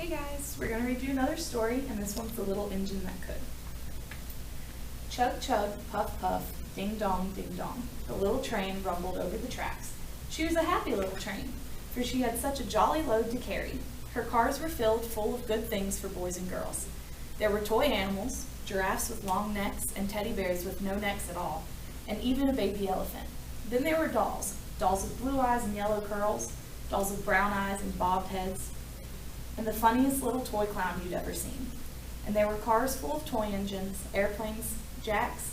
Hey guys, we're going to read you another story, and this one's The Little Engine That Could. Chug chug, puff puff, ding dong, the little train rumbled over the tracks. She was a happy little train, for she had such a jolly load to carry. Her cars were filled full of good things for boys and girls. There were toy animals, giraffes with long necks and teddy bears with no necks at all, and even a baby elephant. Then there were dolls with blue eyes and yellow curls, dolls with brown eyes and bobbed heads, and the funniest little toy clown you'd ever seen. And there were cars full of toy engines, airplanes, jacks,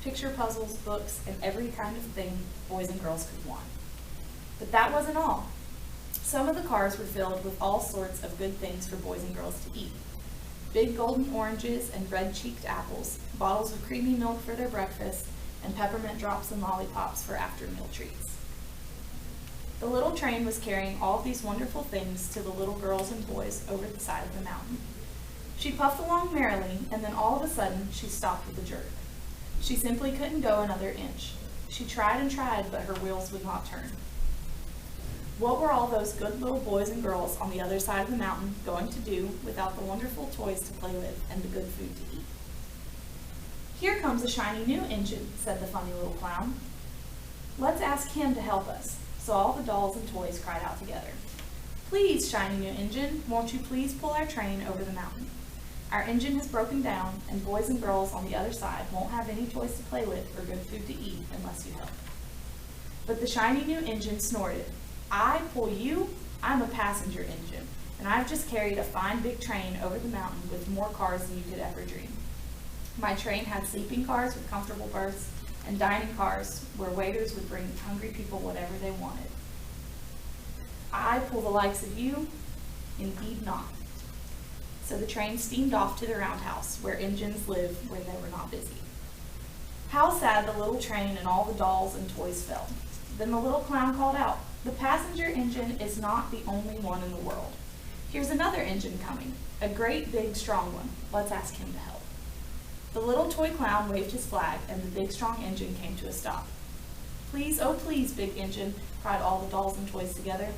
picture puzzles, books, and every kind of thing boys and girls could want. But that wasn't all. Some of the cars were filled with all sorts of good things for boys and girls to eat. Big golden oranges and red-cheeked apples, bottles of creamy milk for their breakfast, and peppermint drops and lollipops for after-meal treats. The little train was carrying all of these wonderful things to the little girls and boys over the side of the mountain. She puffed along merrily, and then all of a sudden she stopped with a jerk. She simply couldn't go another inch. She tried and tried, but her wheels would not turn. What were all those good little boys and girls on the other side of the mountain going to do without the wonderful toys to play with and the good food to eat? "Here comes a shiny new engine," said the funny little clown. "Let's ask him to help us." So all the dolls and toys cried out together. "Please, shiny new engine, won't you please pull our train over the mountain? Our engine has broken down, and boys and girls on the other side won't have any toys to play with or good food to eat unless you help." But the shiny new engine snorted. "I pull you? I'm a passenger engine, and I've just carried a fine big train over the mountain with more cars than you could ever dream. My train had sleeping cars with comfortable berths, and dining cars where waiters would bring hungry people whatever they wanted. I pull the likes of you? Indeed not." So the train steamed off to the roundhouse, where engines live where they were not busy. How sad the little train and all the dolls and toys felt. Then the little clown called out, "The passenger engine is not the only one in the world. Here's another engine coming, a great big strong one. Let's ask him to help." The little toy clown waved his flag, and the big strong engine came to a stop. "Please, oh please, big engine," cried all the dolls and toys together.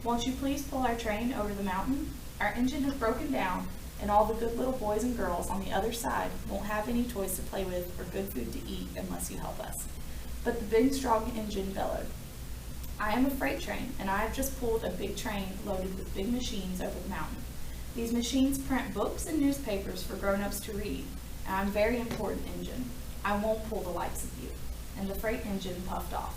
"Won't you please pull our train over the mountain? Our engine has broken down, and all the good little boys and girls on the other side won't have any toys to play with or good food to eat unless you help us." But the big strong engine bellowed, "I am a freight train, and I have just pulled a big train loaded with big machines over the mountain. These machines print books and newspapers for grown-ups to read, and I'm a very important engine. I won't pull the likes of you." And the freight engine puffed off.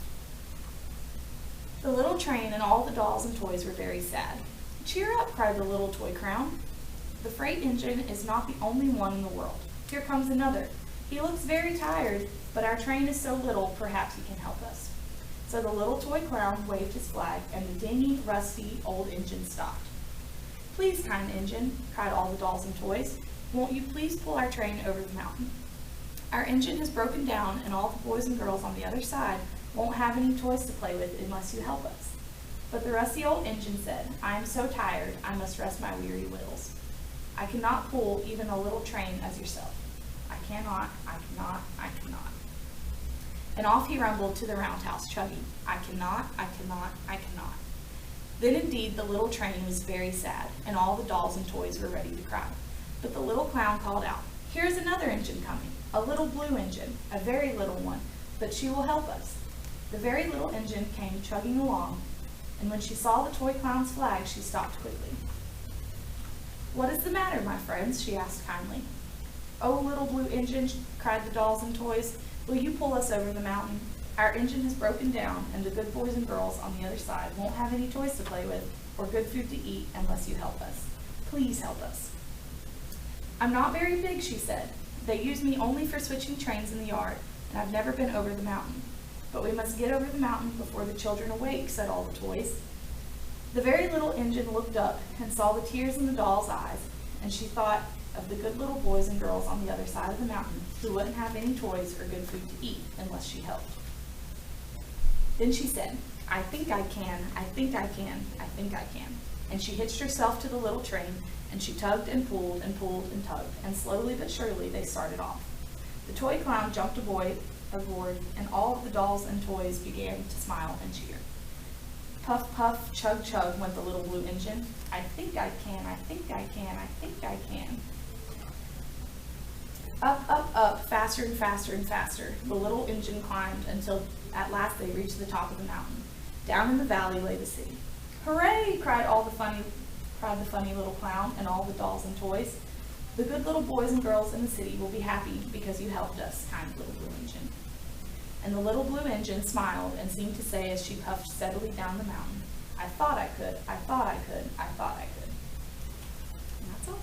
The little train and all the dolls and toys were very sad. "Cheer up," cried the little toy clown. "The freight engine is not the only one in the world. Here comes another. He looks very tired, but our train is so little, perhaps he can help us." So the little toy clown waved his flag, and the dingy, rusty, old engine stopped. "Please, kind engine," cried all the dolls and toys, "won't you please pull our train over the mountain? Our engine has broken down, and all the boys and girls on the other side won't have any toys to play with unless you help us." But the rusty old engine said, "I am so tired, I must rest my weary wheels. I cannot pull even a little train as yourself. I cannot. And off he rumbled to the roundhouse, chugging, I cannot. Then indeed the little train was very sad, and all the dolls and toys were ready to cry. But the little clown called out, "Here is another engine coming, a little blue engine, a very little one, but she will help us." The very little engine came chugging along, and when she saw the toy clown's flag, she stopped quickly. "What is the matter, my friends?" she asked kindly. "Oh, little blue engine," cried the dolls and toys, "will you pull us over the mountain? Our engine has broken down, and the good boys and girls on the other side won't have any toys to play with or good food to eat unless you help us. Please help us." "I'm not very big," she said. "They use me only for switching trains in the yard, and I've never been over the mountain. But we must get over the mountain before the children awake," said all the toys. The very little engine looked up and saw the tears in the doll's eyes, and she thought of the good little boys and girls on the other side of the mountain who wouldn't have any toys or good food to eat unless she helped. Then she said, I think I can. And she hitched herself to the little train, and she tugged and pulled and pulled and tugged, and slowly but surely they started off. The toy clown jumped aboard, and all of the dolls and toys began to smile and cheer. Puff, puff, chug, chug went the little blue engine. I think I can, I think I can, I think I can. Up, up, up, faster and faster and faster. The little engine climbed until at last they reached the top of the mountain. Down in the valley lay the city. Hooray! cried the funny little clown and all the dolls and toys. The good little boys and girls in the city will be happy because you helped us, kind little blue engine. And the little blue engine smiled and seemed to say as she puffed steadily down the mountain, I thought I could, I thought I could, I thought I could. And that's all.